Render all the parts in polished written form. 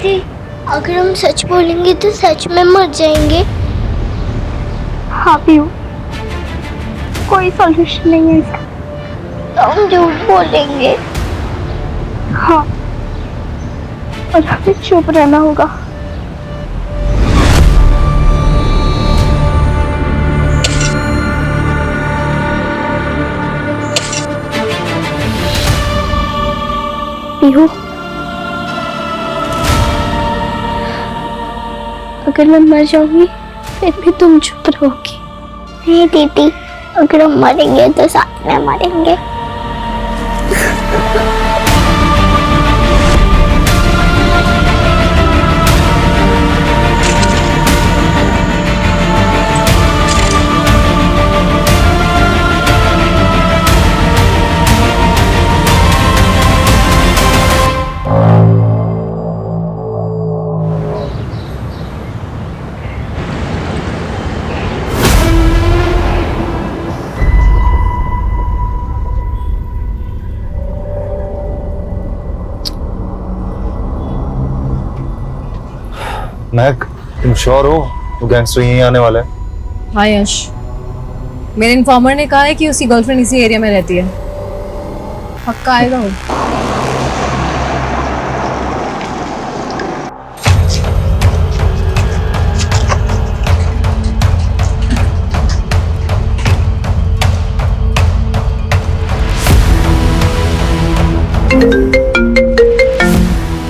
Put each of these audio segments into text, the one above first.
दीदी, अगर हम सच बोलेंगे तो सच में मर जाएंगे। हाँ पीहू, कोई सॉल्यूशन नहीं है इसका। तो हम झूठ बोलेंगे। हाँ, और हमें चुप रहना होगा। पीहू, अगर मैं मर जाऊंगी फिर भी तुम चुप रहोगी। नहीं दीदी, अगर हम मरेंगे तो साथ में मरेंगे। महक, तुम श्योर हो वो गैंगस्टर यहीं आने वाला है? हाँ यश, मेरे इन्फॉर्मर ने कहा है कि उसकी गर्लफ्रेंड इसी एरिया में रहती है। पक्का आएगा वो।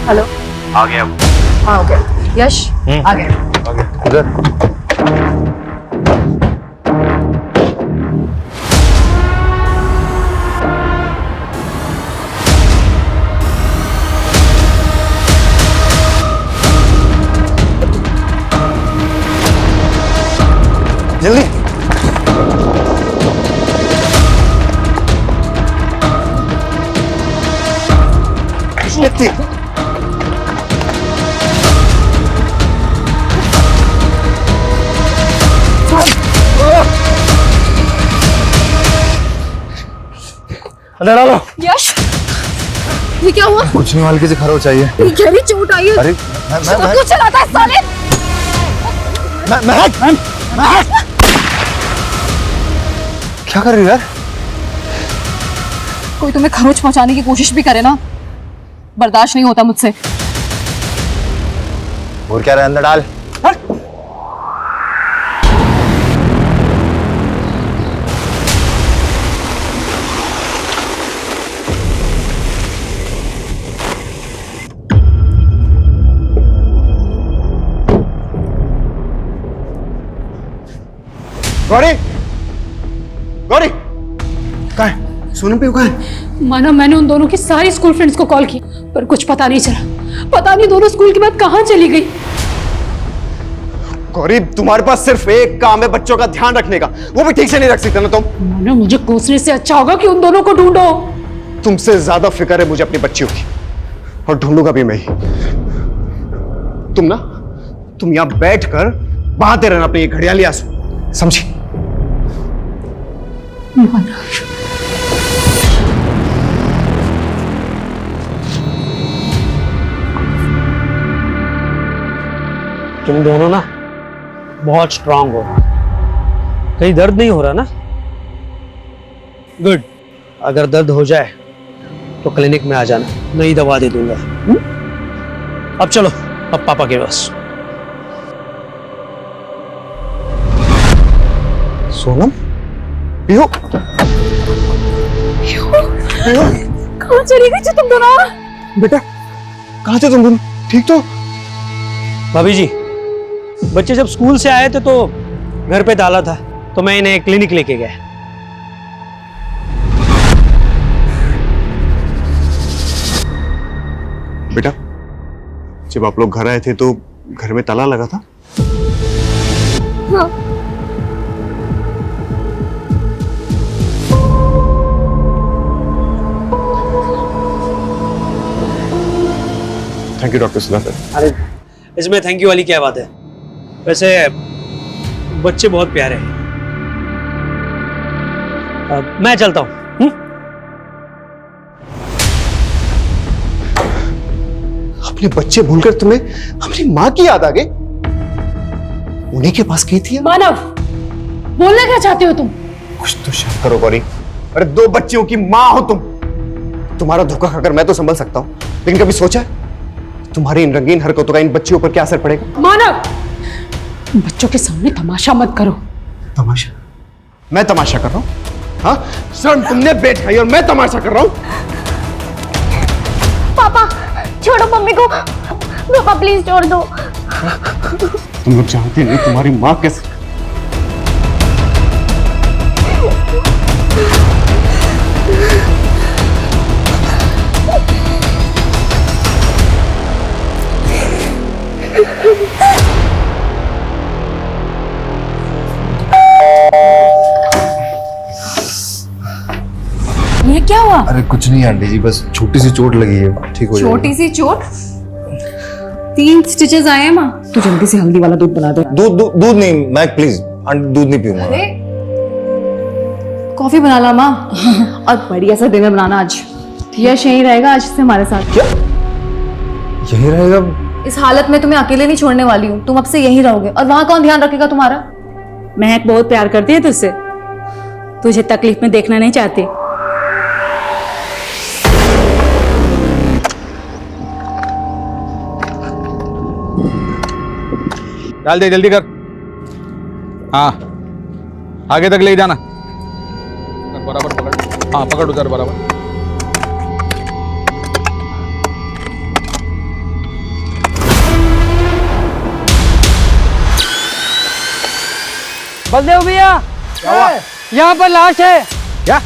हेलो, आ गया वो। हाँ हो गया। यश आ गया। आ गया। इधर। जल्दी। लगती अंदर डालो। यश, ये क्या हुआ? कुछ नहीं, हल्की से खरो चाहिए। ये गहरी चोट आई है। अरे सब कुछ चलाता है साले। महक, महक, क्या कर रही हो यार? कोई तुम्हें खरोच पहुंचाने की कोशिश भी करे ना, बर्दाश्त नहीं होता मुझसे। और क्या रहा, अंदर डाल। गौरी, गौरी, कहाँ है? सोनम पीहू कहाँ है? माना मैंने उन दोनों की सारी स्कूल फ्रेंड्स को कॉल की, पर कुछ पता नहीं चला। पता नहीं दोनों स्कूल के बाद कहाँ चली गई। गौरी, तुम्हारे पास सिर्फ एक काम है, बच्चों का ध्यान रखने का, वो भी ठीक से नहीं रख सकते ना तुम। माना मुझे कोसने से अच्छा होगा कि उन दोनों को ढूंढो। तुमसे ज्यादा फिक्र है मुझे अपनी बच्चियों की, और ढूंढूंगा भी मैं ही। तुम यहां बैठकर बहाते रहना अपनी घड़ियाली आंसू, समझी? माना, तुम दोनों ना बहुत स्ट्रांग हो। कहीं दर्द नहीं हो रहा ना? गुड। अगर दर्द हो जाए तो क्लिनिक में आ जाना, नई दवा दे दूंगा। अब चलो, अब पापा के पास। सोनम, पीहू, कहाँ चली गई तुम दोनों? बेटा कहाँ थे तुम दोनों? ठीक तो? भाभी जी, बच्चे जब स्कूल से आए थे तो घर पे डाला था, तो मैं इन्हें क्लिनिक लेके गया। बेटा, जब आप लोग घर आए थे तो घर में ताला लगा था? हाँ। Thank you doctor Sudhakar. अरे इसमें थैंक यू वाली क्या बात है? वैसे बच्चे बहुत प्यारे हैं। मैं चलता हूँ। अपनी अपने बच्चे भूलकर तुम्हें अपनी माँ की याद आ गई? उन्हीं के पास गई थी? मानव, बोलना क्या चाहते हो तुम? कुछ तो शर्म करो गौरी। अरे 2 बच्चियों की माँ हो तुम। तुम्हारा धोखा खाकर मैं तो संभल सकता हूँ, लेकिन कभी सोचा है तुम्हारी इन रंगीन हरकतों का इन बच्चियों पर क्या असर पड़ेगा? मानव, बच्चों के सामने तमाशा मत करो। तमाशा? मैं तमाशा कर रहा हूँ? हाँ, शर्म तुमने बेट खाई और मैं तमाशा कर रहा हूँ? पापा छोड़ो मम्मी को, पापा प्लीज छोड़ दो। तुम लोग जानते नहीं तुम्हारी माँ कैसे। ये क्या हुआ? अरे कुछ नहीं आंटी जी, बस छोटी सी चोट लगी है, ठीक हो जाएगा। छोटी सी चोट? 3 स्टिचेस आए हैं माँ। तू जल्दी से हल्दी वाला दूध बना दे। दूध नहीं मैं, प्लीज आंटी दूध नहीं पीऊंगा। अरे कॉफी बना ला माँ और बढ़िया सा डिनर बनाना आज। यश यहीं रहेगा आज से हमारे साथ। क्या यही रहेगा? इस हालत में तुम्हें अकेले नहीं छोड़ने वाली हूँ, तुम अब से यहीं रहोगे। और वहां कौन ध्यान रखेगा तुम्हारा? महक बहुत प्यार करती है तुझसे, तुझे तकलीफ में देखना नहीं चाहती। डाल दे, जल्दी कर। हाँ, आगे तक ले जाना। बराबर पकड़। हाँ पकड़ उधर बराबर। बलदेव भैया, यहाँ पर लाश है। क्या?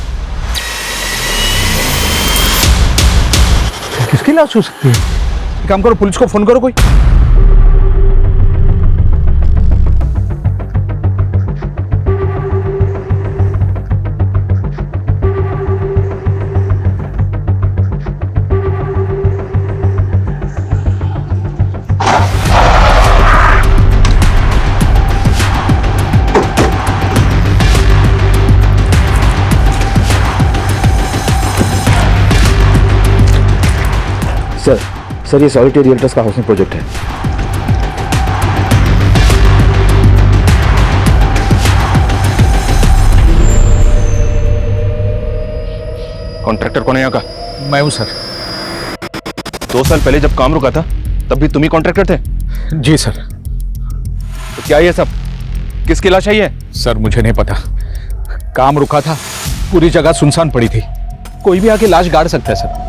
किसकी लाश हो सकती है? एक काम करो, पुलिस को फोन करो कोई। सर ये सॉलिटरी रियल्टर्स का हाउसिंग प्रोजेक्ट है। कॉन्ट्रैक्टर कौन है यहाँ का? मैं हूँ सर। 2 साल पहले जब काम रुका था तब भी तुम ही कॉन्ट्रैक्टर थे? जी सर। तो क्या ये सब किसकी लाश है ये? सर मुझे नहीं पता, काम रुका था, पूरी जगह सुनसान पड़ी थी, कोई भी आके लाश गाड़ सकता है सर।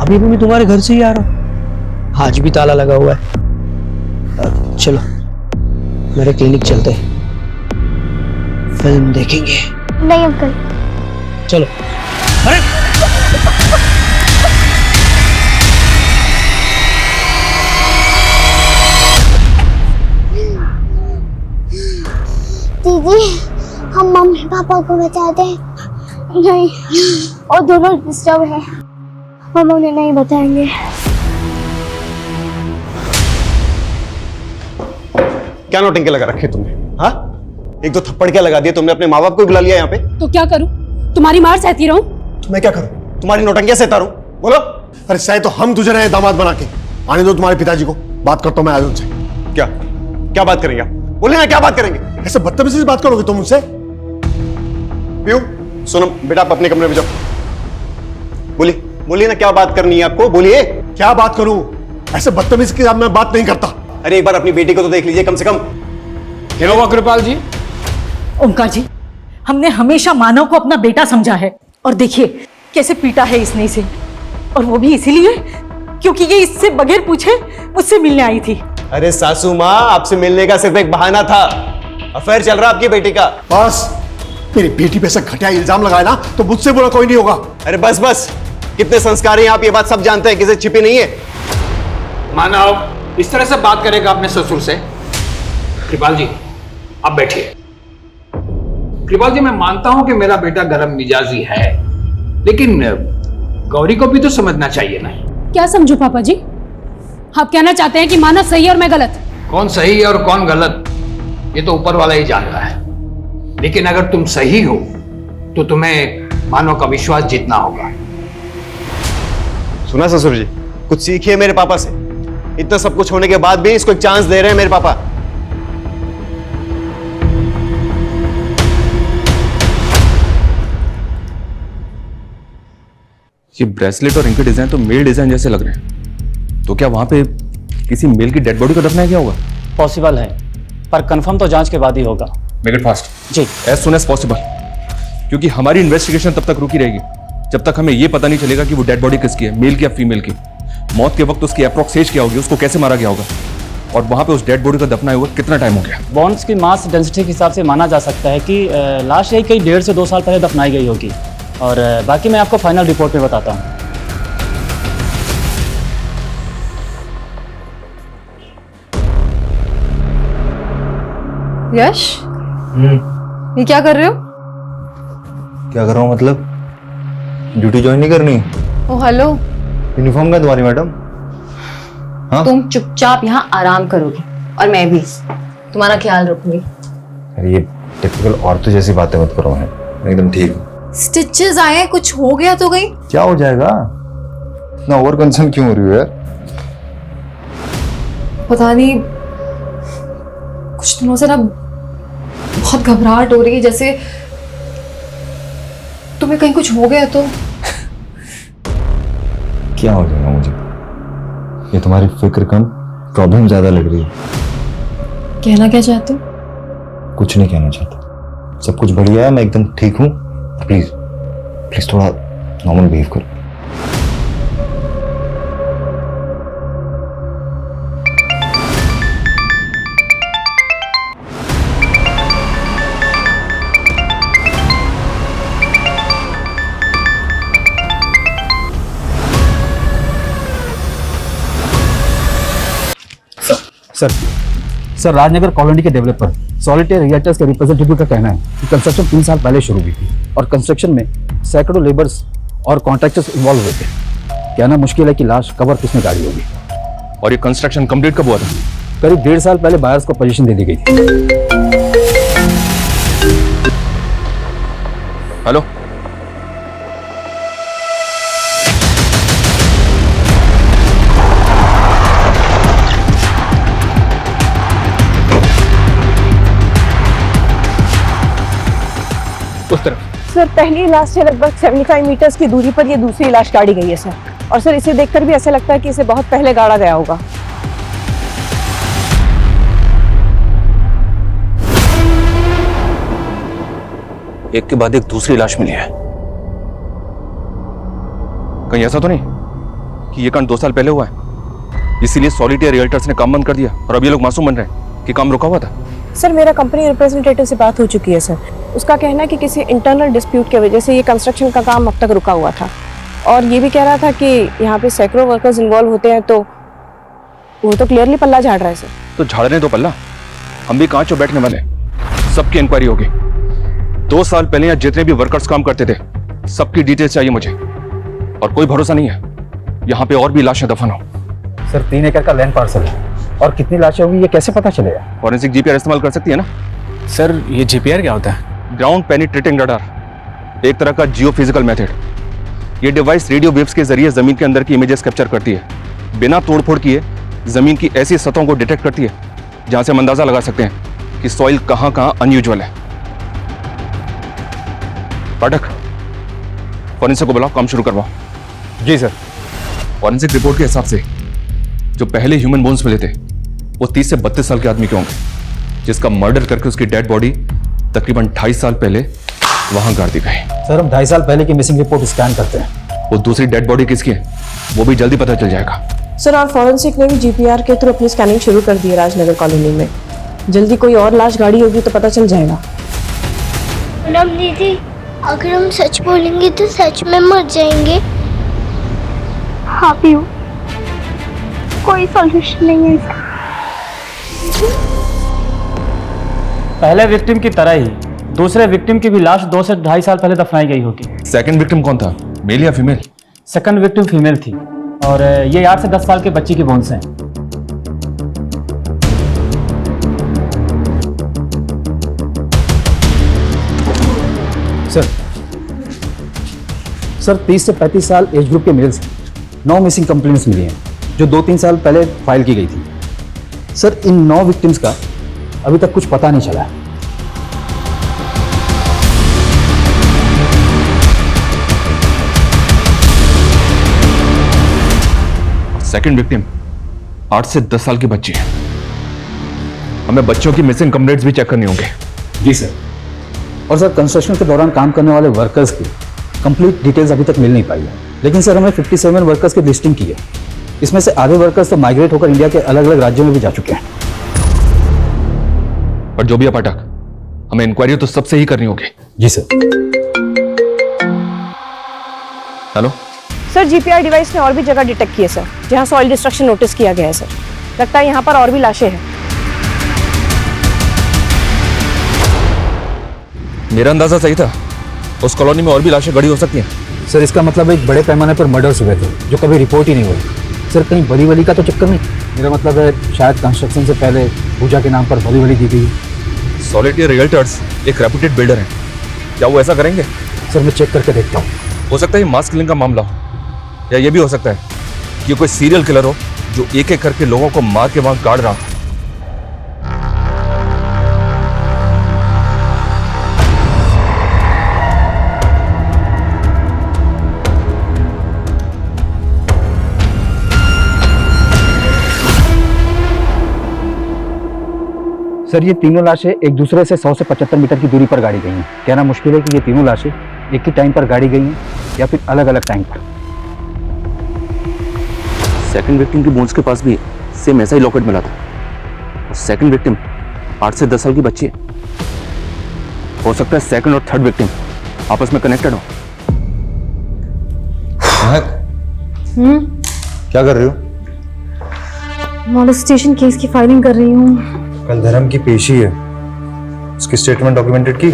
अभी भी मैं तुम्हारे घर से ही आ रहा हूँ, आज भी ताला लगा हुआ है। चलो मेरे क्लिनिक चलते हैं, फिल्म देखेंगे। नहीं अंकल। चलो। अरे दीदी हम मम्मी पापा को बता दें? नहीं, और दोनों डिस्टर्ब है, हम उन्हें नहीं बताएंगे। क्या नौटंकी लगा रखे तुमने? हाँ, एक दो थप्पड़ क्या लगा दिए तुमने? अपने माँ बाप को बुला लिया यहाँ पे? तो क्या करूं? तुम्हारी मार सहती रहूं? तो मैं क्या करूं? तुम्हारी नौटंकियां सहता रहूं? बोलो। अरे सही तो हम तुझे रहे दामाद बना के। आने दो तुम्हारे पिताजी को, बात करता हूं मैं आज उनसे। क्या क्या बात करेंगे आप? बोले ना, क्या बात करेंगे? ऐसे बदतमीजी से बात करोगे तुम मुझसे? पीयू सोनम बेटा आप अपने कमरे में जाओ। बोलिए बोलिए ना, क्या बात करनी है आपको? बोलिए। क्या बात करूं? ऐसे बदतमीजी के साथ मैं बात नहीं करता। अरे एक बार अपनी बेटी को तो देख लीजिए कम से कम। क्या हुआ कृपाल जी? ओंकार जी, हमने हमेशा मानव को अपना बेटा समझा है, और देखिए कैसे पीटा है इसने इसे, और वो भी इसीलिए क्योंकि ये इससे बगैर पूछे मुझसे मिलने आई थी। अरे सासू माँ, आपसे मिलने का सिर्फ एक बहाना था, अफेयर चल रहा आपकी बेटी का। बस मेरी बेटी पे से घटिया इल्जाम लगाए ना तो मुझसे बुरा कोई नहीं होगा। अरे बस बस, कितने संस्कारी हैं आप, ये बात सब जानते हैं, किसी छिपी नहीं है। मानव इस तरह से बात करेगा अपने ससुर से? कृपाल जी आप बैठिए। कृपाल जी, मैं मानता हूं कि मेरा बेटा गर्म मिजाजी है, लेकिन गौरी को भी तो समझना चाहिए ना। क्या समझो पापा जी? आप कहना चाहते हैं कि मानव सही है और मैं गलत? कौन सही है और कौन गलत, ये तो ऊपर वाला ही जानता है। लेकिन अगर तुम सही हो तो तुम्हें मानव का विश्वास जीतना होगा। सुना ससुर जी, कुछ सीखिए मेरे पापा से। इतना सब कुछ होने के बाद भी इसको एक चांस दे रहे हैं मेरे पापा। ये ब्रेसलेट और इनके डिजाइन तो मेल डिजाइन जैसे लग रहे हैं, तो क्या वहां पे किसी मेल की डेड बॉडी को दफनाया गया होगा? पॉसिबल है, पर कंफर्म तो जांच के बाद ही होगा। Make it fast ji. As soon as possible, क्योंकि हमारी इन्वेस्टिगेशन तब तक रुकी रहेगी जब तक हमें यह पता नहीं चलेगा कि वो डेड बॉडी किसकी है, मेल की या फीमेल की। मौत के वक्त उसकी अप्रॉक्स एज क्या होगी, उसको कैसे मारा गया होगा, और वहां पे उस डेड बॉडी का दफनाए हुआ कितना टाइम हो गया। बॉन्स की मास डेंसिटी के हिसाब से माना जा सकता है कि लाश यही कई 1.5 से 2 साल पहले दफनाई गई होगी, और बाकी मैं आपको फाइनल रिपोर्ट में बताता हूँ। यश, ये क्या कर रहे हो? क्या कर रहा हूँ मतलब? ड्यूटी ज्वाइन नहीं करनी? ओ हेलो, यूनिफॉर्म का तुम्हारी मैडम? हाँ? तुम चुपचाप यहाँ आराम करोगे और मैं भी तुम्हारा ख्याल रखूंगी। अरे ये टिपिकल औरतों जैसी बातें मत करो, मैं एकदम ठीक हूँ। स्टिचेस आए, कुछ हो गया तो कहीं? क्या हो जाएगा? इतना ओवर कंसर्न क्यों हो रही हो यार? पता नहीं, कुछ दिनों से ना बहुत घबराहट हो रही है, जैसे तुम्हें कहीं कुछ हो गया तो। क्या हो जाएगा मुझे? ये तुम्हारी फिक्र कम, प्रॉब्लम ज्यादा लग रही है। कहना क्या चाहते हो? कुछ नहीं कहना चाहता, सब कुछ बढ़िया है, मैं एकदम ठीक हूँ। प्लीज प्लीज थोड़ा नॉर्मल बिहेव करो। सर राजनगर कॉलोनी के डेवलपर सॉलिटेयर रिएक्टर्स के रिप्रेजेंटेटिव का कहना है कि कंस्ट्रक्शन 3 साल पहले शुरू हुई थी और कंस्ट्रक्शन में सैकड़ों लेबर्स और कॉन्ट्रैक्टर्स इन्वॉल्व हुए थे। कहना मुश्किल है कि लाश कवर किसने गाड़ी होगी। और ये कंस्ट्रक्शन कंप्लीट कब हुआ था? करीब 1.5 साल पहले बायर्स को पोजीशन दे दी गई थी। हेलो, उस तरफ। सर पहली लाश से लगभग 75 मीटर्स की दूरी पर ये दूसरी लाश गाड़ी गई है सर, और सर इसे देखकर भी ऐसा लगता है कि इसे बहुत पहले गाड़ा गया होगा। एक के बाद एक दूसरी लाश मिली है। कहीं ऐसा तो नहीं कि ये कांड 2 साल पहले हुआ है, इसीलिए सॉलिटेयर रियल्टर्स ने काम बंद कर दिया और अब ये लोग मासूम बन रहे हैं कि काम रुका हुआ था? सर मेरा कंपनी रिप्रेजेंटेटिव से बात हो चुकी है सर, उसका कहना है कि किसी इंटरनल डिस्प्यूट की वजह से ये कंस्ट्रक्शन का काम अब तक रुका हुआ था, और ये भी कह रहा था कि यहाँ पे सैकड़ों वर्कर्स इन्वॉल्व होते हैं, तो वो तो क्लियरली पल्ला झाड़ रहा है सर। तो झाड़ने दो पल्ला, हम भी कांच और बैठने वाले, सबकी इंक्वायरी होगी। 2 साल पहले यहाँ जितने भी वर्कर्स काम करते थे सबकी डिटेल्स चाहिए मुझे, और कोई भरोसा नहीं है यहाँ पे और भी लाशें दफन हो। सर 3 एकड़ का लैंड पार्सल है और कितनी लाशें होंगी ये कैसे पता चलेगा? फॉरेंसिक जीपीआर इस्तेमाल कर सकती है ना? सर ये जीपीआर क्या होता है? ग्राउंड पेनिट्रेटिंग रडार, एक तरह का जियोफिजिकल मेथड। ये डिवाइस रेडियो वेव्स के जरिए जमीन के अंदर की इमेजेस कैप्चर करती है, बिना तोड़फोड़ किए जमीन की ऐसी सतहों को डिटेक्ट करती है जहां से हम अंदाजा लगा सकते हैं कि सॉइल कहां कहां अनयूजुअल है। पाठक, फॉरेंसिक को बुलाओ, काम शुरू करवाओ। जी सर। फॉरेंसिक रिपोर्ट के हिसाब से जो पहले ह्यूमन बोन्स मिले थे वो 30 से 32 साल के आदमी के होंगे, जिसका मर्डर करके उसकी डेड बॉडी तकरीबन 2.5 साल पहले वहां गाड़ दी गई। सर हम 2.5 साल पहले की मिसिंग रिपोर्ट स्कैन करते हैं। वो दूसरी डेड बॉडी किसकी है वो भी जल्दी पता चल जाएगा। सर और फॉरेंसिक ने भी जीपीआर के थ्रू अपनी स्कैनिंग शुरू कर दी है राजनगर कॉलोनी में, जल्दी कोई और लाश गाड़ी होगी तो पता चल जाएगा। मैडम दीदी, अगर हम सच बोलेंगे तो सच में मर जाएंगे। हाँ पीयू, कोई सॉल्यूशन नहीं है इसका। पहले विक्टिम की तरह ही दूसरे विक्टिम की भी लाश 2 से 2.5 साल पहले दफनाई गई होगी। सेकंड विक्टिम कौन था, मेल या फीमेल? सेकंड विक्टिम फीमेल थी और ये 8 से 10 साल के बच्ची की बोन्स हैं। सर 30 से 35 साल एज ग्रुप के मेल्स हैं। 9 मिसिंग कंप्लेंट्स मिली हैं जो 2-3 साल पहले फाइल की गई थी। सर इन 9 विक्टिम्स का अभी तक कुछ पता नहीं चला है। सेकंड विक्टिम 8 से 10 साल की बच्ची है। हमें बच्चों की मिसिंग कंप्लेंट्स भी चेक करनी होंगे। जी सर। और सर कंस्ट्रक्शन के दौरान काम करने वाले वर्कर्स की कंप्लीट डिटेल्स अभी तक मिल नहीं पाई है, लेकिन सर हमने 57 वर्कर्स की लिस्टिंग की है। इसमें से आधे वर्कर्स तो माइग्रेट होकर इंडिया के अलग अलग राज्यों में भी जा चुके हैं। पर जो भी है पाठक, हमें इंक्वायरी तो सबसे ही करनी होगी। जी sir. Hello sir, GPR device ने और भी जगह डिटेक्ट की है सर, जहां सॉइल डिस्ट्रक्शन नोटिस किया गया है सर। लगता है यहाँ पर और भी लाशें हैं। मेरा अंदाजा सही था, उस कॉलोनी में और भी लाशें गड़ी हो सकती हैं। सर इसका मतलब एक बड़े पैमाने पर मर्डर्स हुए थे जो कभी रिपोर्ट ही नहीं हुए। सर कहीं बली वली का तो चक्कर नहीं? मेरा मतलब है शायद कंस्ट्रक्शन से पहले पूजा के नाम पर बली वली दी गई। सॉलिटेयर रियल्टर्स एक रेप्यूटेड बिल्डर हैं, क्या वो ऐसा करेंगे? सर मैं चेक करके देखता हूँ। हो सकता है ये मास किलिंग का मामला हो, या ये भी हो सकता है कि कोई सीरियल किलर हो जो एक एक करके लोगों को मार के वहां गाड़ रहा हो। सर ये तीनों लाशें एक दूसरे से 100 से 75 मीटर की दूरी पर गाड़ी गई हैं। कहना मुश्किल है कि ये तीनों लाशें एक ही टाइम पर गाड़ी गई हैं या फिर अलग अलग टाइम पर। सेकंड विक्टिम की बोन्स के पास भी सेम ऐसा ही लॉकेट मिला था। और सेकंड विक्टिम 8 से 10 साल की बच्ची है। हो सकता है सेकंड और थर्ड विक्टिम आपस में कनेक्टेड हो। क्या कर रही हो? मॉलेस्टेशन केस की फाइलिंग कर रही हूँ। कल धर्म की पेशी है, उसकी स्टेटमेंट डॉक्यूमेंटेड की?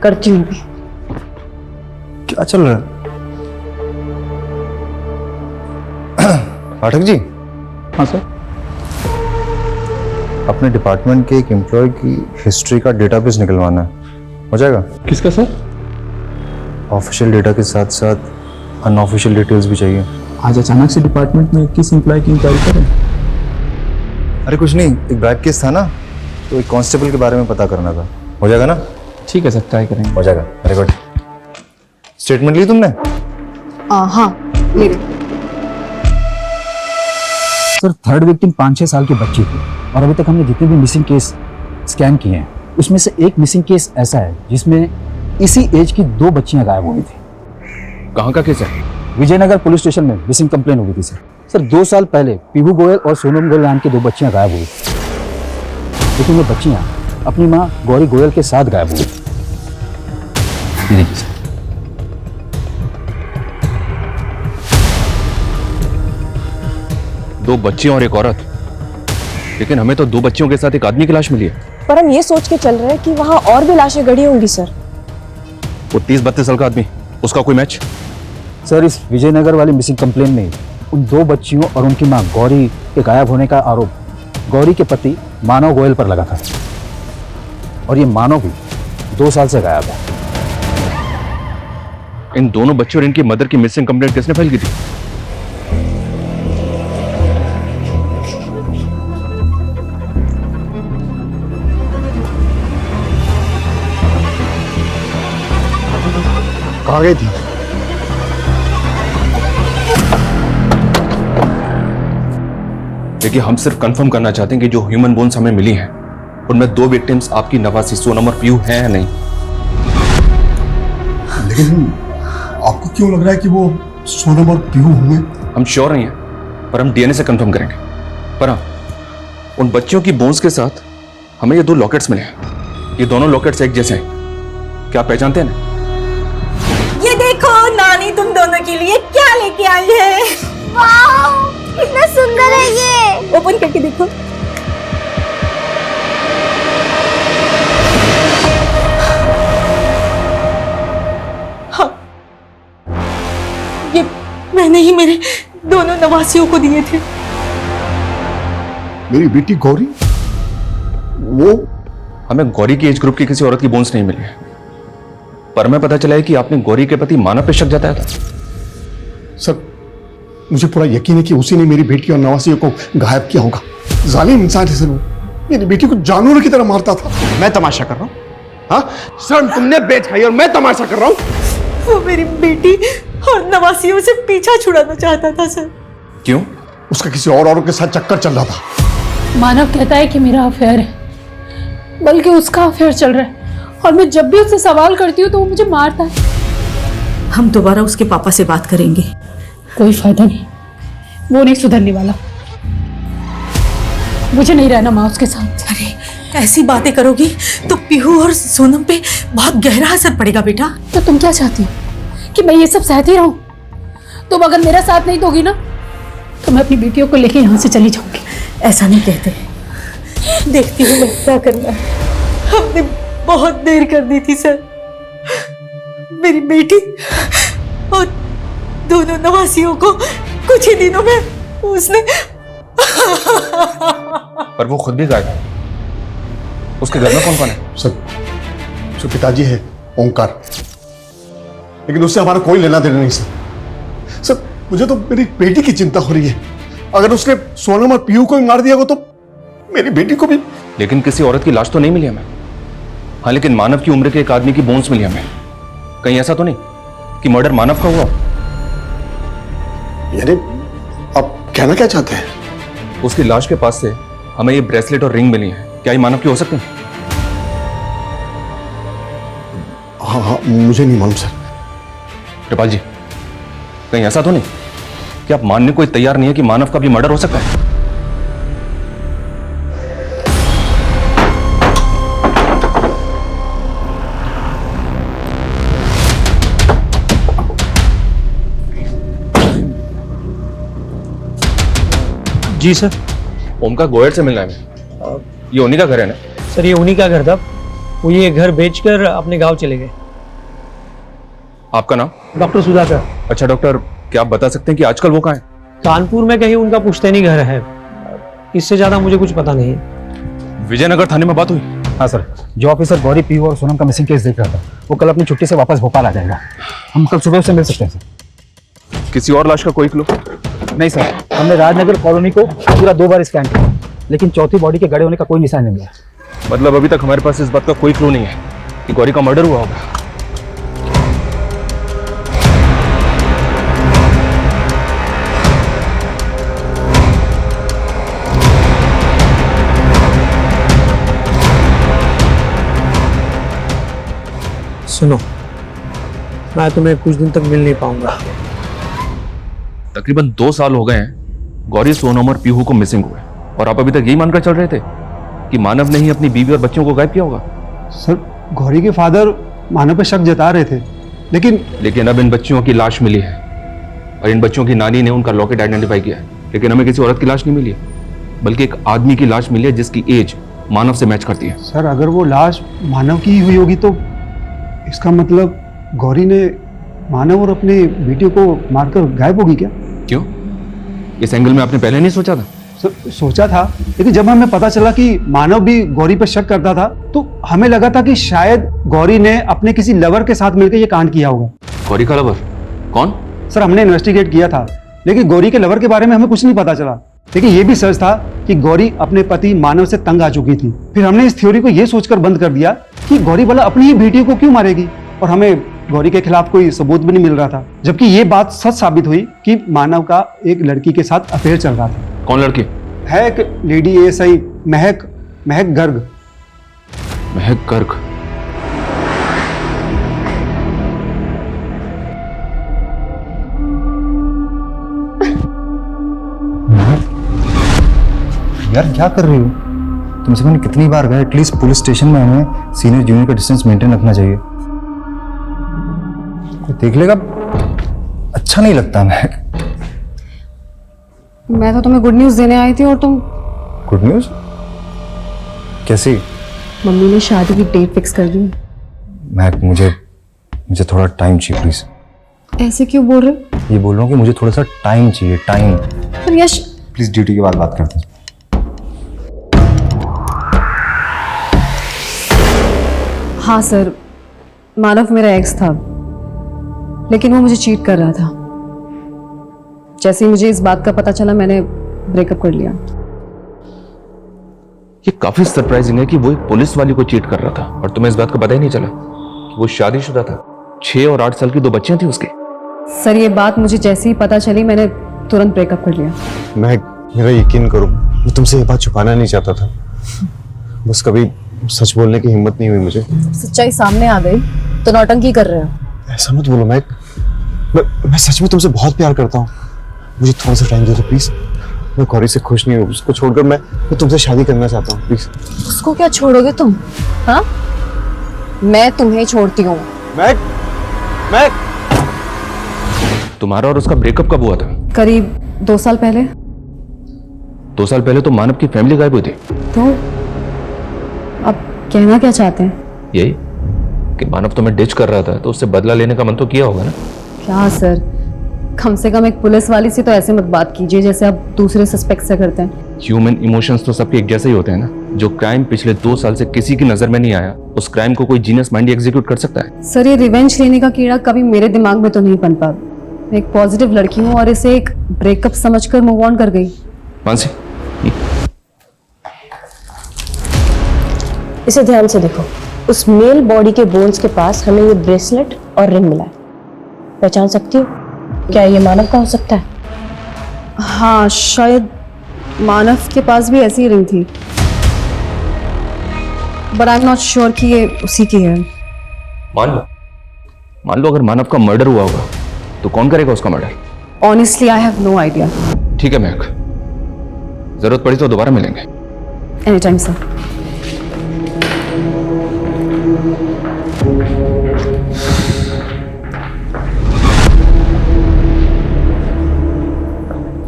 करती हूँ। क्या चल रहा है? पाठक जी। हाँ सर। अपने डिपार्टमेंट के एक एम्प्लॉय की हिस्ट्री का डेटाबेस निकलवाना है, हो जाएगा? किसका सर? ऑफिशियल डेटा के साथ साथ अनऑफिशियल डिटेल्स भी चाहिए। आज अचानक से डिपार्टमेंट में किस एम्प्लॉय की इंक्वायरी करें? अरे कुछ नहीं, एक ब्रैक केस था ना, तो एक कांस्टेबल के बारे में पता करना था। हो जाएगा ना? ठीक है सर, ट्राई करेंगे। हो जाएगा। Very good. स्टेटमेंट ली तुमने? हाँ मेरे। सर थर्ड विक्टिम 5-6 साल की बच्ची थी और अभी तक हमने जितने भी मिसिंग केस स्कैन किए हैं उसमें से एक मिसिंग केस ऐसा है जिसमें इसी एज की 2 बच्चियां गायब हो गई थी। कहाँ का केस है? विजयनगर पुलिस स्टेशन में मिसिंग कंप्लेन हो गई थी सर। 2 साल पहले पीबू गोयल और सोनम गोयल नाम की 2 बच्चियां गायब हुई, लेकिन ये बच्चियां अपनी मां गौरी गोयल के साथ गायब हुई थी। देखिए सर। दो बच्चियां और एक औरत, लेकिन हमें तो 2 बच्चियों के साथ एक आदमी की लाश मिली है। पर हम ये सोच के चल रहे हैं कि वहाँ और भी लाशें गड़ी होंगी सर। वो 30-32 साल का आदमी, उसका कोई मैच? सर इस विजयनगर वाली मिसिंग कंप्लेन में उन 2 बच्चियों और उनकी मां गौरी के गायब होने का आरोप गौरी के पति मानव गोयल पर लगा था और ये मानव भी 2 साल से गायब है। इन दोनों बच्चों और इनकी मदर की मिसिंग कंप्लेंट किसने फाइल की थी? कहाँ गई थी? देखिए हम सिर्फ कंफर्म करना चाहते हैं कि जो ह्यूमन बोन्स हमें मिली हैं उनमें 2 विक्टिम्स आपकी नवासी सोनम और पीयू हैं या नहीं। लेकिन आपको क्यों लग रहा है कि वो सोनम और पीयू होंगे? हम श्योर नहीं है, पर हम डीएनए से कंफर्म करेंगे। पर हाँ, उन बच्चियों की बोन्स के साथ हमें ये 2 लॉकेट्स मिले हैं। ये दोनों लॉकेट्स एक जैसे हैं। क्या आप पहचानते हैं ना? ये देखो नानी तुम दोनों के लिए क्या लेके आई है। वाओ, कितना सुंदर है ये। ओपन करके देखो। मैंने ही मेरे दोनों नवासियों को दिए थे। मेरी बेटी गौरी, वो हमें गौरी की एज ग्रुप की किसी औरत की बोन्स नहीं मिली है, पर हमें पता चला है कि आपने गौरी के प्रति मानव पे शक जताया था। सर, मुझे पूरा यकीन है कि उसी ने मेरी बेटी और नवासियों को घायल किया होगा। जालिम इंसान है सर वो, मेरी बेटी को जानवर की तरह मारता था। मैं तमाशा कर रहा हूँ? हाँ सर, तुमने बेच खाई और मैं तमाशा कर रहा हूँ? वो मेरी बेटी और नवासियों से पीछा छुड़ाना चाहता था सर। क्यों? उसका किसी और औरत के साथ चक्कर चल रहा था। मानव कहता है कि मेरा अफेयर है, बल्कि उसका अफेयर चल रहा है, और मैं जब भी उससे सवाल करती हूँ तो वो मुझे मारता है। हम दोबारा उसके पापा से बात करेंगे। कोई फायदा नहीं, वो नहीं सुधरने वाला। मुझे नहीं रहना माँ उसके साथ। अरे ऐसी बातें करोगी तो पीहू और सोनम पे बहुत गहरा असर पड़ेगा बेटा। तो तुम क्या चाहती हो कि मैं ये सब सहती रहूं? तुम अगर मेरा साथ नहीं दोगी ना तो मैं अपनी बेटियों को लेके यहाँ से चली जाऊंगी। ऐसा नहीं कहते, देखती हूँ मैं क्या करना है। हमने बहुत देर कर दी थी सर। मेरी बेटी और दोनों नवासियों को कुछ ही दिनों में उसने पर वो खुद भी गायब है। उसके घर में कौन कौन है? सर, उसके पिताजी है ओंकार, लेकिन उससे हमारा कोई लेना देना नहीं सर। सर, मुझे तो मेरी बेटी की चिंता हो रही है। अगर उसने सोनम और पीयू को भी मार दिया हो तो मेरी बेटी को भी। लेकिन किसी औरत की लाश तो नहीं मिली हमें। हाँ, लेकिन मानव की उम्र के एक आदमी की बोन्स मिली हमें। कहीं ऐसा तो नहीं कि मर्डर मानव का हुआ? यानी आप कहना क्या चाहते हैं? उसकी लाश के पास से हमें ये ब्रेसलेट और रिंग मिली है, क्या ये मानव की हो सकती है? हाँ हाँ, मुझे नहीं मालूम सर। कृपाल जी, कहीं ऐसा तो नहीं कि आप मानने को तैयार नहीं है कि मानव का भी मर्डर हो सकता है? जी सर। ओमकार गोयर से मिलना है हमें। ये उन्हीं का घर है ना? सर, ये उन्हीं का घर था। वो ये घर बेचकर अपने गांव चले गए। आपका नाम? डॉक्टर सुधाकर। अच्छा डॉक्टर, क्या आप बता सकते हैं कि आजकल वो कहाँ है? कानपुर में कहीं उनका पुश्तैनी घर है। इससे ज्यादा मुझे कुछ पता नहीं है। विजयनगर थाने में बात हुई? हाँ सर, जो ऑफिसर गौरी, पीहू और सोनम का मिसिंग केस देख रहा था वो कल अपनी छुट्टी से वापस भोपाल आ जाएगा। हम कल सुबह उससे मिल सकते हैं सर। किसी और लाश का कोई क्लू? नहीं सर, हमने राजनगर कॉलोनी को पूरा 2 बार स्कैन किया, लेकिन चौथी बॉडी के गड़े होने का कोई निशान नहीं मिला। मतलब अभी तक हमारे पास इस बात का कोई क्लू नहीं है कि गौरी का मर्डर हुआ होगा। सुनो, मैं तुम्हें कुछ दिन तक मिल नहीं पाऊंगा। तकरीबन 2 साल हो गए हैं गौरी, सोनम और पीहू को मिसिंग हुए, और आप अभी तक यही मानकर चल रहे थे कि मानव ने ही अपनी बीवी और बच्चों को गायब किया होगा? सर, गौरी के फादर मानव पर शक जता रहे थे, लेकिन अब इन बच्चियों की लाश मिली है और इन बच्चों की नानी ने उनका लॉकेट आइडेंटिफाई किया है, लेकिन हमें किसी औरत की लाश नहीं मिली है, बल्कि एक आदमी की लाश मिली है जिसकी एज मानव से मैच करती है। सर, अगर वो लाश मानव की ही हुई होगी तो इसका मतलब गौरी ने मानव और अपने बेटियों को मारकर गायब होगी क्या? क्यों? इस एंगल में आपने पहले नहीं सोचा था? सोचा था, लेकिन जब हमें पता चला कि मानव भी गौरी पर शक करता था तो हमें लगा था कि शायद गौरी ने अपने किसी लवर के साथ मिलकर ये कांड किया होगा। गौरी का लवर कौन? सर, हमने इन्वेस्टिगेट किया था, लेकिन गौरी के लवर के बारे में हमें कुछ नहीं पता चला। लेकिन ये भी सच था कि गौरी अपने पति मानव से तंग आ चुकी थी। फिर हमने इस थ्योरी को ये सोचकर बंद कर दिया कि गौरी भला अपनी ही बेटियों को क्यों मारेगी, और हमें गौरी के खिलाफ कोई सबूत भी नहीं मिल रहा था। जबकि ये बात सच साबित हुई कि मानव का एक लड़की के साथ अफेयर चल रहा था। कौन लड़की? है एक लेडी एएसआई महक गर्ग। महक गर्ग? यार क्या कर रही हो? तुमसे मैंने कितनी बार कहा, एटलीस्ट पुलिस स्टेशन में हमें सीनियर जूनियर का डिस्टेंस मेंटेन रखना चाहिए। कोई देख लेगा, अच्छा नहीं लगता। मैं तो तुम्हें गुड न्यूज़ देने आई थी और तुम। Good news? कैसी? मम्मी ने शादी की डेट फिक्स कर दी। महक, मुझे थोड़ा टाइम चाहिए प्लीज। ऐसे क्यों बोल रहे हो? ये बोल रहा हूँ कि मुझे थोड़ा सा टाइम चाहिए, टाइम। पर यश, प्लीज ड्यूटी के बाद बात करते हैं। हाँ सर, मानव मेरा एक्स था, लेकिन वो मुझे चीट कर रहा था। जैसे ही मुझे इस बात का पता चला, मैंने ब्रेकअप कर लिया। ये काफी सरप्राइजिंग है कि वो एक पुलिस वाली को चीट कर रहा था और तुम्हें इस बात का पता ही नहीं चला कि वो शादीशुदा था। 6 और 8 साल की 2 बच्चियां थी उसके। सर, ये बात मुझे जैसे ही पता चली, मैंने तुरंत ब्रेकअप कर लिया। मेरा यकीन करो, मैं तुमसे ये बात छुपाना नहीं चाहता था, बस कभी सच बोलने की हिम्मत नहीं हुई मुझे। सच्चाई सामने आ गई तो नौटंकी कर रहे हो। ऐसा मत बोलो मैं सच में तुमसे बहुत प्यार करता हूँ। मुझे थोड़ा सा टाइम दे दो प्लीज। मैं गौरी से खुश नहीं हूँ, उसको छोड़कर मैं तुमसे शादी करना चाहता हूँ, प्लीज। उसको क्या छोड़ोगे तुम? हाँ, मैं तुम्हें छोड़ती हूँ। मैं तुम्हारा और उसका ब्रेकअप कब हुआ था? करीब 2 साल पहले। 2 साल पहले तो मानव की फैमिली गायब हुई थी। तो अब कहना क्या चाहते हैं? यही कि मानव तुम्हें डिच कर रहा था तो उससे बदला लेने का मन तो किया होगा ना? क्या सर, कम से कम एक पुलिस वाली से तो ऐसे मत बात कीजिए जैसे आप दूसरे सस्पेक्ट से करते हैं। ह्यूमन इमोशंस तो सबके एक जैसे ही होते हैं ना। जो क्राइम पिछले 2 साल से किसी की नजर में नहीं आया, उस क्राइम को कोई जीनियस माइंड एग्जीक्यूट कर सकता है? सर, ये रिवेंज लेने का कीड़ा कभी मेरे दिमाग में तो नहीं पनपा। मैं एक पॉजिटिव लड़की हूँ और इसे एक ब्रेकअप समझकर मूव ऑन कर गई। मानसी, इसे ध्यान से देखो। उस मेल बॉडी के बोन्स के पास हमें ये ब्रेसलेट और रिंग मिला है। पहचान सकती हो? क्या ये मानव का हो सकता है? हाँ, शायद मानव के पास भी ऐसी रिंग थी, but I am not sure कि ये उसी की है। मान लो अगर मानव का मर्डर हुआ होगा तो कौन करेगा उसका murder? Honestly I have no idea. ठीक है महक, जरूरत पड़ी तो दोबारा मिलेंगे। Any time sir.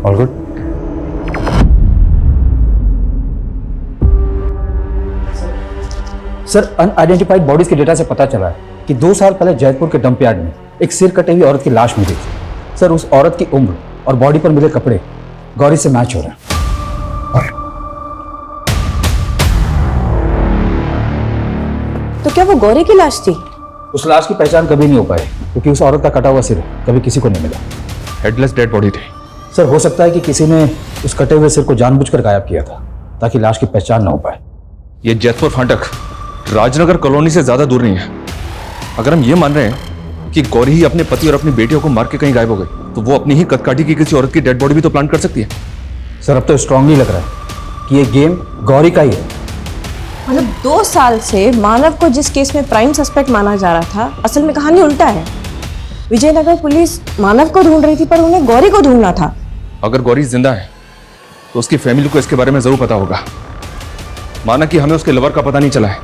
All good. Sir, unidentified bodies के डेटा से पता चला है कि 2 साल पहले जयपुर के डंप यार्ड में एक सिर कटी हुई औरत की लाश मिली थी। सर, उस औरत की उम्र और बॉडी पर मिले कपड़े गौरी से मैच हो रहे हैं। तो क्या वो गौरी की लाश थी? उस लाश की पहचान कभी नहीं हो पाई क्योंकि उस औरत का कटा हुआ सिर कभी किसी को नहीं मिला। हेडलेस डेड बॉडी थी। सर, हो सकता है कि किसी ने उस कटे हुए सिर को जानबूझकर गायब किया था ताकि लाश की पहचान ना हो पाए। ये जयपुर फाटक राजनगर कॉलोनी से ज्यादा दूर नहीं है। अगर हम ये मान रहे हैं कि गौरी ही अपने पति और अपनी बेटियों को मार के कहीं गायब हो गई, तो वो अपनी ही कदकाठी की किसी औरत की डेड बॉडी भी तो प्लांट कर सकती है। सर, अब तो स्ट्रांगली लग रहा है कि ये गेम गौरी का ही है। मतलब 2 साल से मानव को जिस केस में प्राइम सस्पेक्ट माना जा रहा था, असल में कहानी उल्टा है। विजयनगर पुलिस मानव को ढूंढ रही थी पर उन्हें गौरी को ढूंढना था। अगर गौरी जिंदा है तो उसकी फैमिली को इसके बारे में जरूर पता होगा। माना कि हमें उसके लवर का पता नहीं चला है,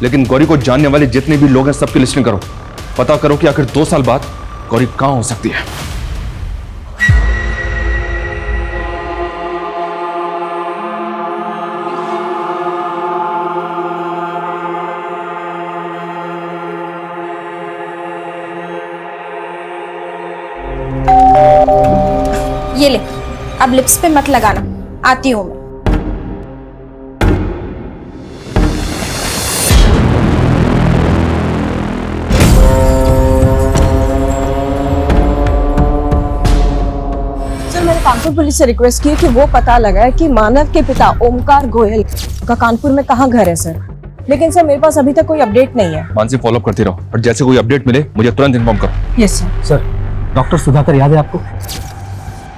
लेकिन गौरी को जानने वाले जितने भी लोग हैं सबकी लिस्टिंग करो। पता करो कि आखिर 2 साल बाद गौरी कहां हो सकती है। ये ले, अब लिप्स पे मत लगाना, आती हूं मैं। सर, मैंने कानपुर पुलिस से रिक्वेस्ट की कि वो पता लगाए कि मानव के पिता ओमकार गोयल का कानपुर में कहाँ घर है सर। लेकिन सर, मेरे पास अभी तक कोई अपडेट नहीं है। मानसी, फॉलोअप करती रहो और जैसे कोई अपडेट मिले मुझे तुरंत इन्फॉर्म करो। Yes sir. Sir, doctor Sudhakar याद है आपको?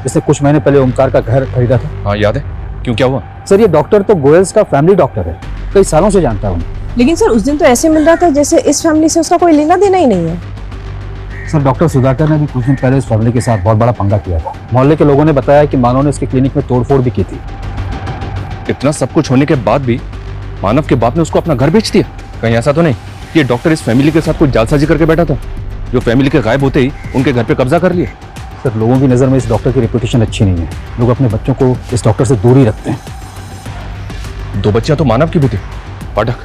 इसने कुछ महीने पहले ओमकार का घर खरीदा था। हाँ याद है, क्यों, क्या हुआ? सर, ये डॉक्टर तो गोयल्स का फैमिली डॉक्टर है, कई सालों से जानता हूँ। लेकिन सर, उस दिन तो ऐसे मिल रहा था जैसे इस फैमिली से उसका कोई लेना देना ही नहीं है। सर, डॉक्टर सुधाकर ने भी कुछ दिन पहले इस फैमिली के साथ बहुत बड़ा पंगा किया था। मोहल्ले के लोगों ने बताया कि मानव ने इसके क्लिनिक में तोड़फोड़ भी की थी। इतना सब कुछ होने के बाद भी मानव के बाप ने उसको अपना घर बेच दिया? कहीं ऐसा तो नहीं कि डॉक्टर इस फैमिली के साथ कोई जालसाजी करके बैठा था, जो फैमिली के गायब होते ही उनके घर पे कब्जा कर लिया? सर, लोगों की नज़र में इस डॉक्टर की रेपुटेशन अच्छी नहीं है। लोग अपने बच्चों को इस डॉक्टर से दूर ही रखते हैं। 2 बच्चियां तो मानव की भी थी। पाठक,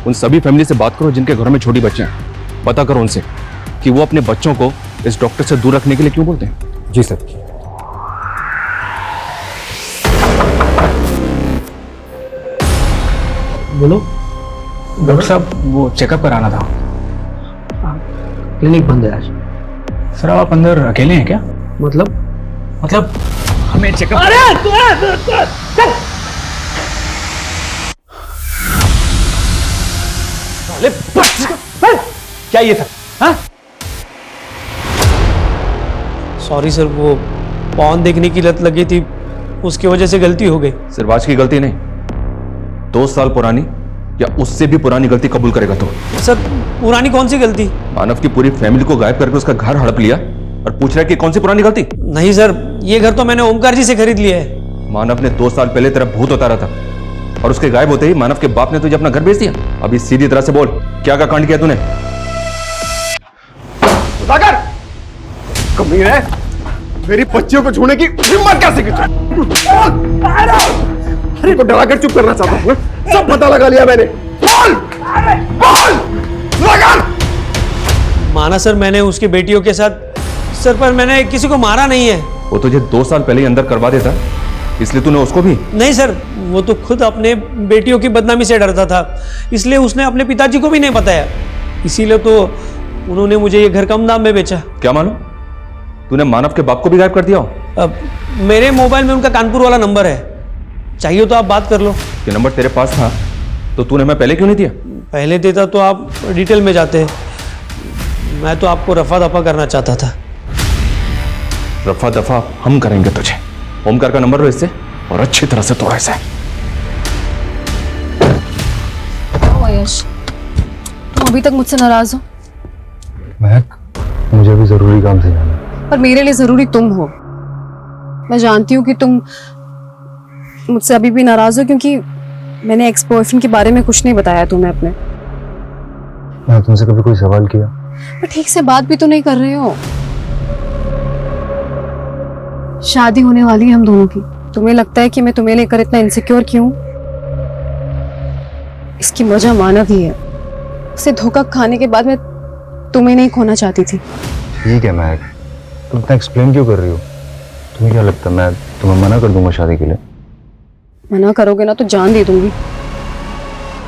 उन सभी फैमिली से बात करो जिनके घरों में छोटी बच्चियां हैं। पता करो उनसे कि वो अपने बच्चों को इस डॉक्टर से दूर रखने के लिए क्यों बोलते हैं? जी सर। बोलो। डॉक्टर साहब वो चेकअप कराना था। क्लिनिक बंद है आज। सर आप अंदर अकेले हैं क्या? मतलब हमें चेकअप। क्या ये था? हाँ? सॉरी सर, वो पॉन देखने की लत लगी थी, उसकी वजह से गलती हो गई। सिर्फ आज की गलती नहीं, 2 साल पुरानी या उससे भी पुरानी गलती कबूल करेगा तो? सर पुरानी कौन सी गलती? मानव की पूरी फैमिली को गायब करके उसका घर हड़प लिया और पूछ रहा है कि कौन सी पुरानी गलती? नहीं सर, ये घर तो मैंने ओमकार जी से खरीद लिया है। मानव ने 2 साल पहले तेरा भूत उतारा था और उसके गायब होते ही मानव के बाप ने तुझे अपना घर बेच दिया। अभी सीधी तरह से बोल, क्या का कांड किया तूने? सुधाकर, कमीन है, मेरी बच्चियों को छूने की हिम्मत कैसे की? अरे को डरा कर चुप करना चाहता हूँ, सब पता लगा लिया मैंने। बोल, बोल, सुधाकर! माना सर, मैंने उसकी बेटियों के साथ, सर पर मैंने किसी को मारा नहीं है। वो तुझे 2 साल पहले ही अंदर करवा देता, इसलिए तूने उसको भी? नहीं सर, वो तो खुद अपने बेटियों की बदनामी से डरता था, इसलिए उसने अपने पिताजी को भी नहीं बताया। इसीलिए तो उन्होंने मुझे ये घर कम दाम में बेचा। क्या मालूम तूने मानव के बाप को भी गायब कर दिया हो? अब मेरे मोबाइल में उनका कानपुर वाला नंबर है, चाहिए तो आप बात कर लो। ये नंबर तेरे पास था तो तूने मैं पहले क्यों नहीं दिया? पहले देता तो आप डिटेल में जाते, मैं तो आपको रफा दफा करना चाहता था। रफा दफा हम करेंगे तुझे। ओमकार का नंबर लो इससे और अच्छी तरह से तोड़ इसे। यश, तुम अभी तक मुझसे नाराज हो? महक, मुझे भी जरूरी काम से जाना है। पर मेरे लिए जरूरी तुम हो। मैं जानती हूँ कि तुम मुझसे अभी भी नाराज हो क्योंकि मैंने एक्स बॉयफ्रेंड के बारे में कुछ नहीं बताया तुम्हें अपने। मैं तुमसे कभी कोई सवाल किया? पर ठीक से बात भी तो नहीं कर रहे हो। शादी होने वाली है हम दोनों की। तुम्हें लगता है कि मैं तुम्हें लेकर इतना इनसिक्योर क्यों? इसकी वजह मानव ही है। उसे धोखा खाने के बाद मैं तुम्हें नहीं खोना चाहती थी। ठीक है महक, तुम इतना एक्सप्लेन क्यों कर रही हो? तुम्हें क्या लगता है मैं तुम्हें मना कर दूंगा शादी के लिए? मना करोगे ना तो जान दे दूंगी।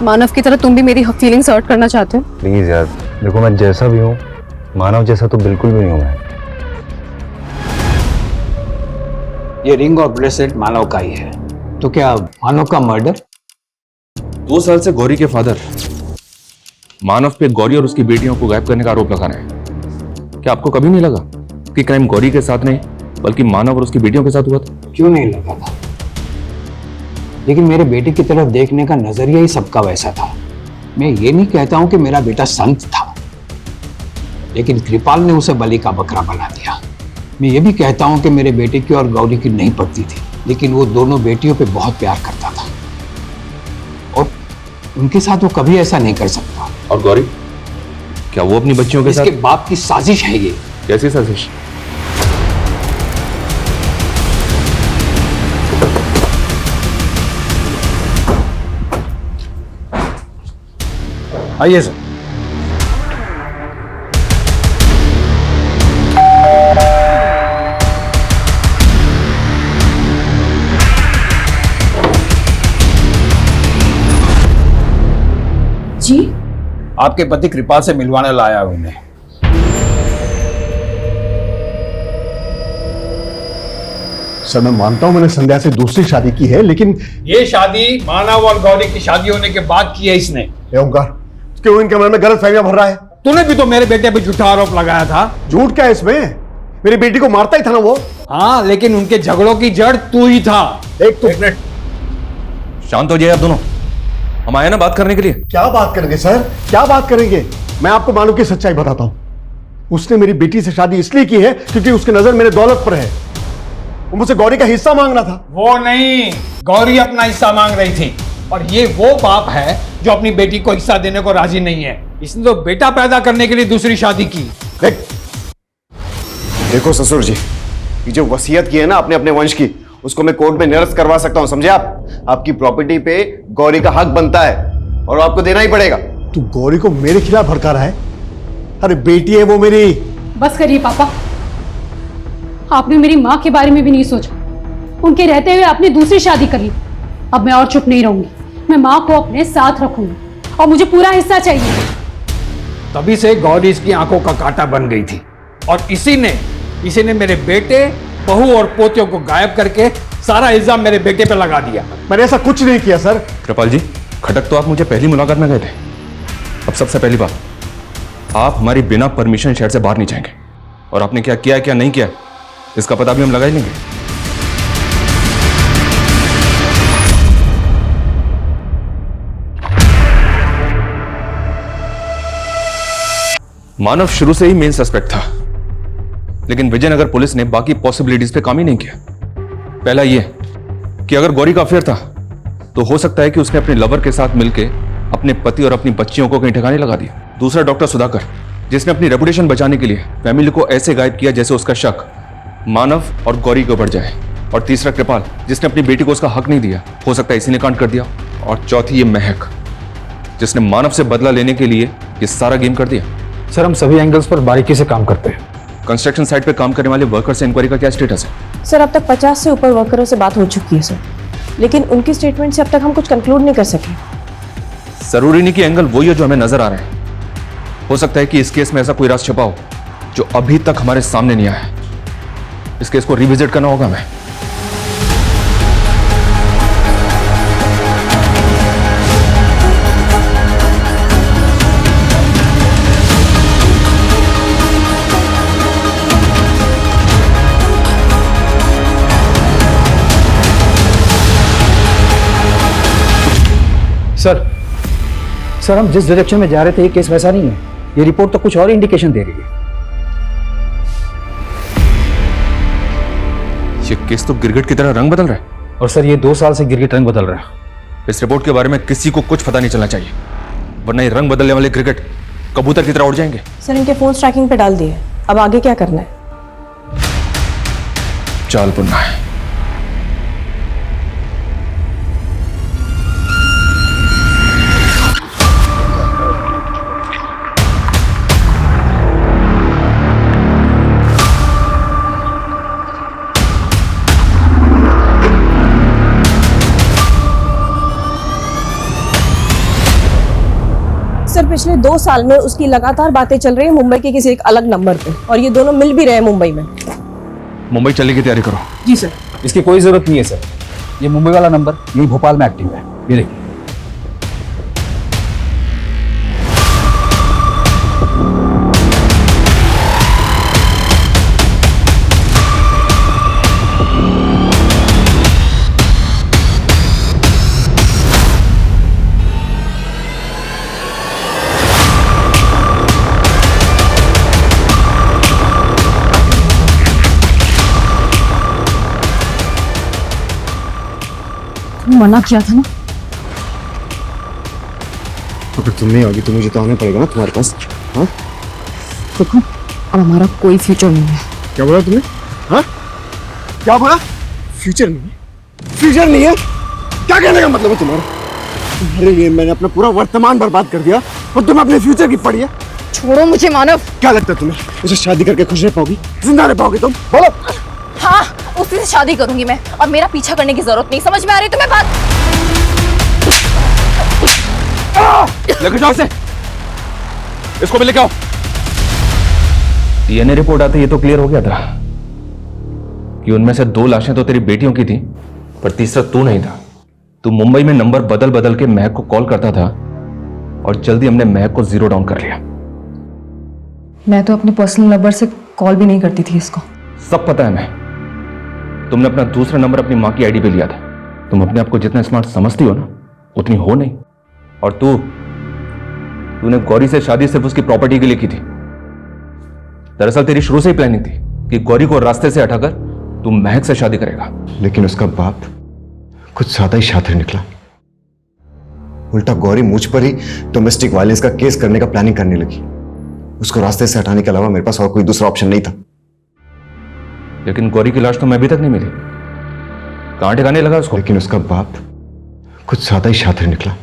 मानव की तरह तुम भी मेरी फीलिंग्स हर्ट करना चाहते हो? प्लीज यार, देखो मैं जैसा भी हूँ, मानव जैसा तो बिल्कुल भी नहीं हूँ मैं। ये रिंग और ब्रेसलेट मानव का ही है, तो क्या मानव का मर्डर? 2 साल से गौरी के फादर मानव पे गौरी और उसकी बेटियों को गायब करने का आरोप लगा रहे हैं। क्या आपको कभी नहीं लगा कि क्राइम गौरी के साथ नहीं बल्कि मानव और उसकी बेटियों के साथ हुआ था? क्यों नहीं लगा था, लेकिन मेरे बेटे की तरफ देखने का नजरिया ही सबका वैसा था। मैं ये नहीं कहता हूं कि मेरा बेटा संत था, लेकिन कृपाल ने उसे बलि का बकरा बना दिया। मैं ये भी कहता हूं कि मेरे बेटे की और गौरी की नहीं पड़ती थी, लेकिन वो दोनों बेटियों पे बहुत प्यार करता था और उनके साथ वो कभी ऐसा नहीं कर सकता। और गौरी, क्या वो अपनी बच्चियों के साथ? इसके बाप की साजिश है ये। कैसी साजिश? आइए सर। जी? आपके पति कृपाल से मिलवाने लाया हूं उन्हें। सर मैं मानता हूं मैंने संध्या से दूसरी शादी की है, लेकिन ये शादी मानव और गौरी की शादी होने के बाद की है इसने। ओमकार, क्यों इनके मन में गलत फहमियां भर रहा है? तूने भी तो मेरे बेटे पे झूठा आरोप लगाया था। झूठ क्या है इसमें? मेरी बेटी को मारता ही था ना वो। हाँ, लेकिन उनके झगड़ों की जड़ तू ही था। एक मिनट, शांत हो जाइए आप दोनों, हम आए ना बात करने के लिए। क्या बात करेंगे सर, क्या बात करेंगे? मैं आपको मानव की सच्चाई बताता हूं। उसने मेरी बेटी से शादी इसलिए की है क्योंकि उसकी नजर मेरे दौलत पर है। वो मुझसे गौरी का हिस्सा मांगना था। वो नहीं, गौरी अपना हिस्सा मांग रही थी और ये वो बाप है जो अपनी बेटी को हिस्सा देने को राजी नहीं है। इसने तो बेटा पैदा करने के लिए दूसरी शादी की। देखो ससुर जी, ये जो वसीयत की है ना अपने अपने वंश की, उसको मैं कोर्ट में निरस्त करवा सकता हूं, समझे आप? आपकी प्रॉपर्टी पे गौरी का हक बनता है और आपको देना ही पड़ेगा। तू गौरी को मेरे खिलाफ भड़का रहा है? अरे बेटी है वो मेरी। बस करिए पापा, आपने मेरी माँ के बारे में भी नहीं सोचा। उनके रहते हुए आपने दूसरी शादी कर ली। अब मैं और चुप नहीं रहूंगी, मैं माँ को अपने साथ रखूंगी और मुझे पूरा हिस्सा चाहिए। तभी से गौरी इसकी आंखों का कांटा बन गई थी और इसी ने मेरे बेटे, बहू और पोतियों को गायब करके सारा इल्जाम मेरे बेटे पे लगा दिया। मैंने ऐसा कुछ नहीं किया सर। कृपाल जी, खटक तो आप मुझे पहली मुलाकात में गए थे। अब सबसे पहली बात, आप हमारी बिना परमिशन शहर से बाहर नहीं जाएंगे, और आपने क्या किया है क्या नहीं किया है इसका पता भी हम लगा ही लेंगे। मानव शुरू से ही मेन सस्पेक्ट था, लेकिन विजयनगर पुलिस ने बाकी पॉसिबिलिटीज पे काम ही नहीं किया। पहला यह कि अगर गौरी का अफेयर था तो हो सकता है कि उसने अपने लवर के साथ मिलकर अपने पति और अपनी बच्चियों को कहीं ठिकाने लगा दिया। दूसरा डॉक्टर सुधाकर, जिसने अपनी रेपुटेशन बचाने के लिए फैमिली को ऐसे गायब किया जैसे उसका शक मानव और गौरी को बढ़ जाए। और तीसरा कृपाल, जिसने अपनी बेटी को उसका हक नहीं दिया, हो सकता है इसी ने कांड कर दिया। और चौथी ये महक, जिसने मानव से बदला लेने के लिए ये सारा गेम कर दिया। सर, हम सभी एंगल्स पर बारीकी से काम करते हैं। कंस्ट्रक्शन साइट पे काम करने वाले वर्कर से इंक्वायरी का क्या स्टेटस है? सर, अब तक 50 से ऊपर वर्करों से बात हो चुकी है सर, लेकिन उनकी स्टेटमेंट से अब तक हम कुछ कंक्लूड नहीं कर सके। जरूरी नहीं कि एंगल वही है जो हमें नजर आ रहे हैं। हो सकता है कि इस केस में ऐसा कोई राज छुपा हो जो अभी तक हमारे सामने नहीं आया है। इस केस को रिविजिट करना होगा हमें। सर, हम जिस डायरेक्शन में जा रहे थे ये केस वैसा नहीं है। ये रिपोर्ट तो कुछ और इंडिकेशन दे रही है। ये केस तो गिरगिट की तरह रंग बदल रहा है। और सर, ये 2 साल से गिरगिट रंग बदल रहा है। इस रिपोर्ट के बारे में किसी को कुछ पता नहीं चलना चाहिए, वरना ये रंग बदलने वाले गिरगिट कबूतर की तरह उड़ जाएंगे। सर, इनके फोन ट्रैकिंग पे डाल दिए, अब आगे क्या करना है? चाल बुनना है। सर, पिछले 2 साल में उसकी लगातार बातें चल रही है मुंबई के किसी एक अलग नंबर पे, और ये दोनों मिल भी रहे हैं मुंबई में। मुंबई चलने की तैयारी करो। जी सर। इसकी कोई जरूरत नहीं है सर, ये मुंबई वाला नंबर यही भोपाल में एक्टिव है। ये देखिए। मना किया था ना। अगर तुम नहीं आओगी तो मुझे तो आना पड़ेगा ना तुम्हारे पास। हाँ, देखो, अब हमारा कोई फ्यूचर नहीं है। क्या बोला तुमने? हाँ, क्या बोला? फ्यूचर नहीं है? फ्यूचर नहीं है? क्या कहने का मतलब है तुम्हारा? तुम्हारे लिए मैंने अपना पूरा वर्तमान बर्बाद कर दिया और तुम अपने फ्यूचर की पड़ी है। छोड़ो मुझे मानव। क्या लगता है तुम्हें उसे शादी करके खुश रह पाओगी, जिंदा रह पाओगी तुम? बोलो। हाँ, उसी से शादी करूंगी मैं, और मेरा पीछा करने की जरूरत नहीं। समझ में आ रही तुम्हें बात? लेके जाओ इसे, इसको भी लेके आओ। डीएनए रिपोर्ट आते ये तो क्लियर हो गया था कि उनमें से 2 लाशें तो तेरी बेटियों की थी, पर तीसरा तू नहीं था। तू मुंबई में नंबर बदल बदल के महक को कॉल करता था और जल्दी हमने महक को 0 डाउन कर लिया। मैं तो अपने पर्सनल नंबर से कॉल भी नहीं करती थी इसको। सब पता है मैं। तुमने अपना दूसरा नंबर अपनी माँ की आईडी पे लिया था। तुम अपने आप को जितना स्मार्ट समझती हो ना, उतनी हो नहीं। और तूने गौरी से शादी सिर्फ उसकी प्रॉपर्टी के लिए की थी। दरअसल तेरी शुरू से ही प्लानिंग थी कि गौरी को रास्ते से हटाकर तू महक से शादी करेगा। लेकिन उसका बाप कुछ ज्यादा ही शातिर निकला। उल्टा गौरी मुझ पर ही डोमेस्टिक वायलेंस का केस करने का प्लानिंग करने लगी। उसको रास्ते से हटाने के अलावा मेरे पास और कोई दूसरा ऑप्शन नहीं था। लेकिन गौरी की लाश तो मैं अभी तक नहीं मिली। कहां ठिकाने लगा उसको? लेकिन उसका बाप कुछ ज्यादा ही शातिर निकला।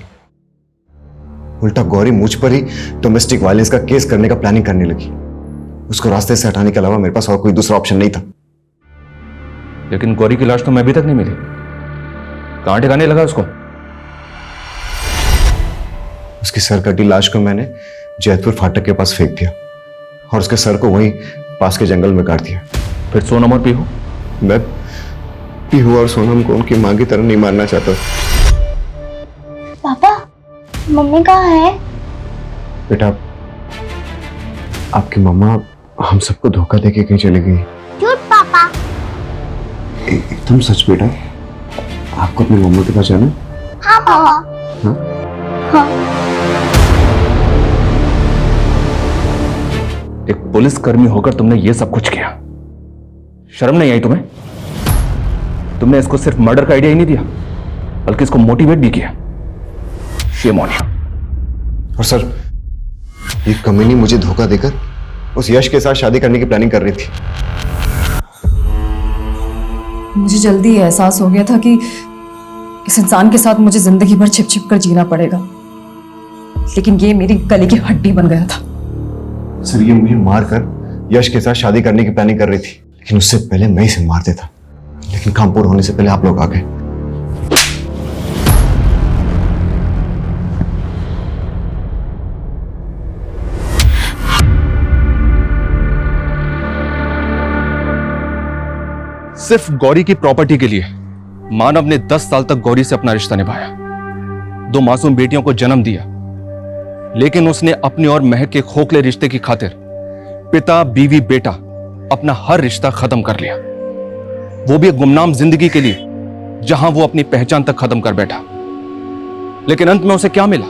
उल्टा गौरी मुझ पर ही डोमेस्टिक वायलेंस का केस करने का प्लानिंग करने लगी। उसको रास्ते से हटाने के अलावा मेरे पास और कोई दूसरा ऑप्शन नहीं था। लेकिन गौरी की लाश तो मैं अभी तक नहीं मिली। कहां ठिकाने लगा उसको? उसकी सर कटी लाश को मैंने जैतपुर फाटक के पास फेंक दिया और उसके सर को वहीं पास के जंगल में काट दिया। फिर सोनम और पीहू? मैं पीहू और सोनम को उनकी मां की तरह नहीं मारना चाहता। पापा, मम्मी कहाँ है? बेटा, आपकी मम्मा हम सबको धोखा देके कहीं चली गई। झूठ पापा। एकदम सच बेटा। आपको अपनी मम्मा के पास जाना? हाँ पापा। हाँ? हाँ। एक पुलिसकर्मी होकर तुमने ये सब कुछ किया, शर्म नहीं आई तुम्हें? तुमने इसको सिर्फ मर्डर का आइडिया ही नहीं दिया, बल्कि इसको मोटिवेट भी किया। Shame on you. और सर, ये कमीनी मुझे धोखा देकर उस यश के साथ शादी करने की प्लानिंग कर रही थी। मुझे जल्दी एहसास हो गया था कि इस इंसान के साथ मुझे जिंदगी भर छिप छिप कर जीना पड़ेगा, लेकिन ये मेरी गले की हड्डी बन गया था। सर, ये मुझे मारकर यश के साथ शादी करने की प्लानिंग कर रही थी, लेकिन उससे पहले मैं इसे मार देता। लेकिन काम पूरा होने से पहले आप लोग आ गए। सिर्फ गौरी की प्रॉपर्टी के लिए मानव ने 10 साल तक गौरी से अपना रिश्ता निभाया, 2 मासूम बेटियों को जन्म दिया, लेकिन उसने अपने और महक के खोखले रिश्ते की खातिर पिता, बीवी, बेटा अपना हर रिश्ता खत्म कर लिया, वो भी एक गुमनाम जिंदगी के लिए जहां वो अपनी पहचान तक खत्म कर बैठा। लेकिन अंत में उसे क्या मिला?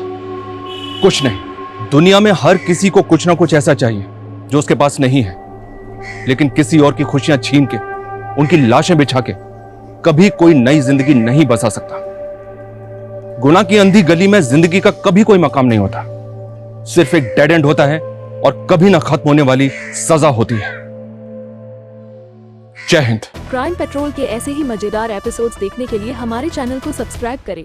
कुछ नहीं। दुनिया में हर किसी को कुछ ना कुछ ऐसा चाहिए जो उसके पास नहीं है, लेकिन किसी और की खुशियां छीन के, उनकी लाशें बिछा के कभी कोई नई जिंदगी नहीं बसा सकता। गुनाह की अंधी गली में जिंदगी का कभी कोई मकाम नहीं होता, सिर्फ एक डेड एंड होता है और कभी ना खत्म होने वाली सजा होती है। जय हिंद। क्राइम पेट्रोल के ऐसे ही मजेदार एपिसोड्स देखने के लिए हमारे चैनल को सब्सक्राइब करें